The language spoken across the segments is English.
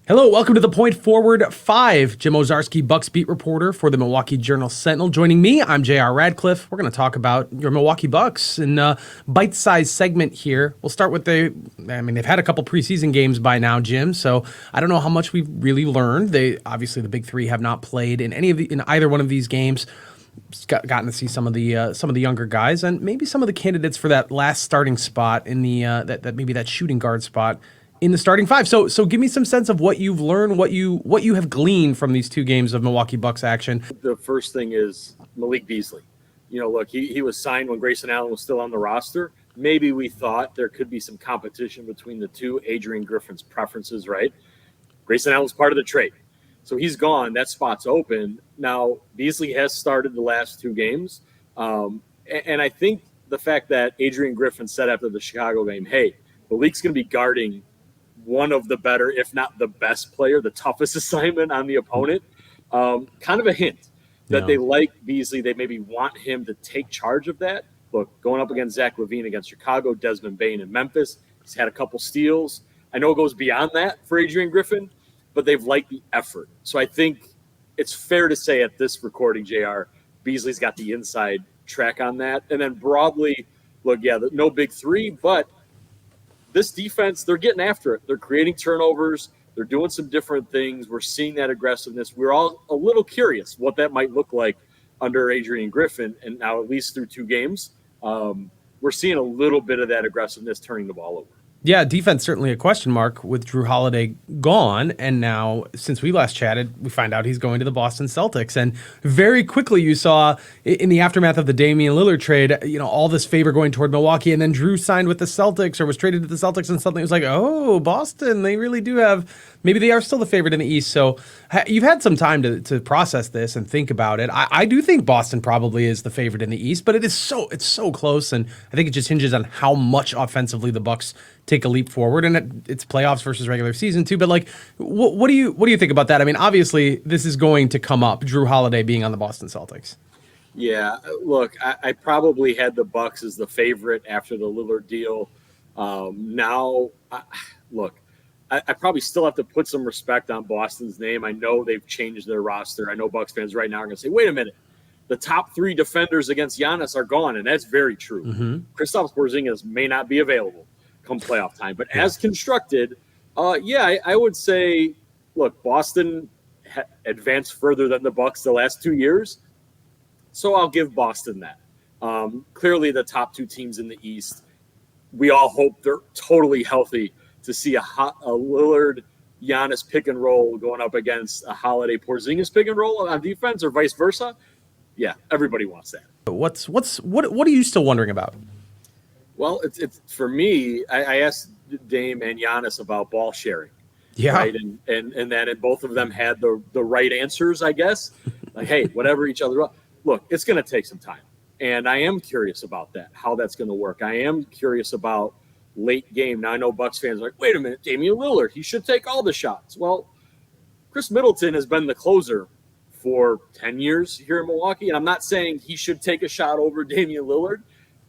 Hello, welcome to the Point Forward 5. Jim Owczarski, Bucks beat reporter for the Milwaukee Journal-Sentinel. Joining me, I'm JR Radcliffe. We're going to talk about your Milwaukee Bucks in a bite-sized segment here. We'll start with they've had a couple preseason games by now, Jim, so I don't know how much we've really learned. Obviously, the big three have not played in either one of these games. Gotten to see some of the younger guys and maybe some of the candidates for that last starting spot in the that shooting guard spot in the starting five. So give me some sense of what you've learned, what you have gleaned from these two games of Milwaukee Bucks action. The first thing is Malik Beasley. Look, he was signed when Grayson Allen was still on the roster. Maybe we thought there could be some competition between the two. Adrian Griffin's preferences, right? Grayson Allen's part of the trade. So he's gone. That spot's open. Now, Beasley has started the last two games. And I think the fact that Adrian Griffin said after the Chicago game, hey, Malik's going to be guarding one of the better, if not the best player, the toughest assignment on the opponent, kind of a hint that they like Beasley. They maybe want him to take charge of that. Look, going up against Zach LaVine against Chicago, Desmond Bane in Memphis, he's had a couple steals. I know it goes beyond that for Adrian Griffin, but they've liked the effort. So I think it's fair to say at this recording, JR, Beasley's got the inside track on that. And then broadly, look, no big three, but this defense, they're getting after it. They're creating turnovers. They're doing some different things. We're seeing that aggressiveness. We're all a little curious what that might look like under Adrian Griffin. And now, at least through two games, we're seeing a little bit of that aggressiveness turning the ball over. Yeah, defense certainly a question mark with Jrue Holiday gone. And now, since we last chatted, we find out he's going to the Boston Celtics. And very quickly you saw in the aftermath of the Damian Lillard trade, all this favor going toward Milwaukee. And then Jrue signed with the Celtics or was traded to the Celtics, and suddenly it was like, oh, Boston, they really do have, maybe they are still the favorite in the East. So you've had some time to process this and think about it. I do think Boston probably is the favorite in the East, but it's so close. And I think it just hinges on how much offensively the Bucks take a leap forward, and it's playoffs versus regular season too. But what do you think about that? I mean, obviously this is going to come up, Jrue Holiday being on the Boston Celtics. Yeah, look, I probably had the Bucks as the favorite after the Lillard deal. Now, I probably still have to put some respect on Boston's name. I know they've changed their roster. I know Bucks fans right now are going to say, wait a minute, the top three defenders against Giannis are gone, and that's very true. Mm-hmm. Kristaps Porzingis may not be available come playoff time, but as constructed, I would say, look, Boston advanced further than the Bucks the last 2 years, so I'll give Boston that. Clearly, the top two teams in the East, we all hope they're totally healthy to see a Lillard Giannis pick and roll going up against a Holiday Porzingis pick and roll on defense, or vice versa. Yeah, everybody wants that. What are you still wondering about? Well, it's for me. I asked Dame and Giannis about ball sharing, right? And then both of them had the right answers, I guess. Like, hey, whatever each other. Look, it's going to take some time, and I am curious about that, how that's going to work. I am curious about late game. Now I know Bucks fans are like, wait a minute, Damian Lillard, he should take all the shots. Well, Khris Middleton has been the closer for 10 years here in Milwaukee, and I'm not saying he should take a shot over Damian Lillard,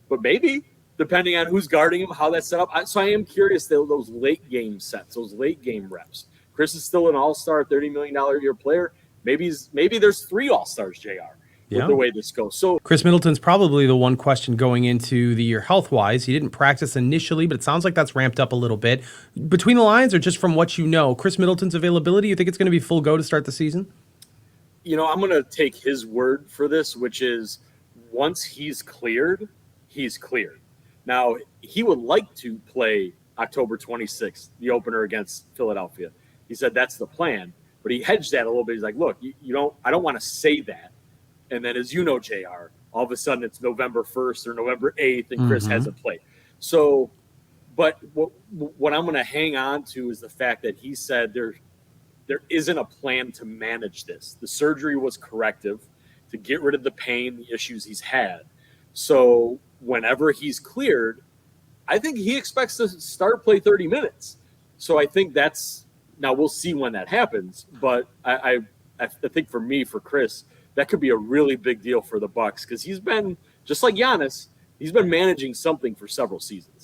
but maybe, depending on who's guarding him, how that's set up. So I am curious, those late game sets, those late game reps. Khris is still an all-star, $30 million a year player. Maybe there's three all-stars, JR, with the way this goes. So Khris Middleton's probably the one question going into the year health-wise. He didn't practice initially, but it sounds like that's ramped up a little bit. Between the lines, or just from what you know, Khris Middleton's availability, you think it's going to be full go to start the season? I'm going to take his word for this, which is once he's cleared, he's cleared. Now, he would like to play October 26th, the opener against Philadelphia. He said that's the plan, but he hedged that a little bit. He's like, look, I don't want to say that. And then, as you know, JR, all of a sudden it's November 1st or November 8th and Khris hasn't played. So, but what I'm going to hang on to is the fact that he said there isn't a plan to manage this. The surgery was corrective to get rid of the pain, the issues he's had. So whenever he's cleared, I think he expects to play 30 minutes. So I think now we'll see when that happens. But I think for Khris, that could be a really big deal for the Bucks, because he's been, just like Giannis, he's been managing something for several seasons.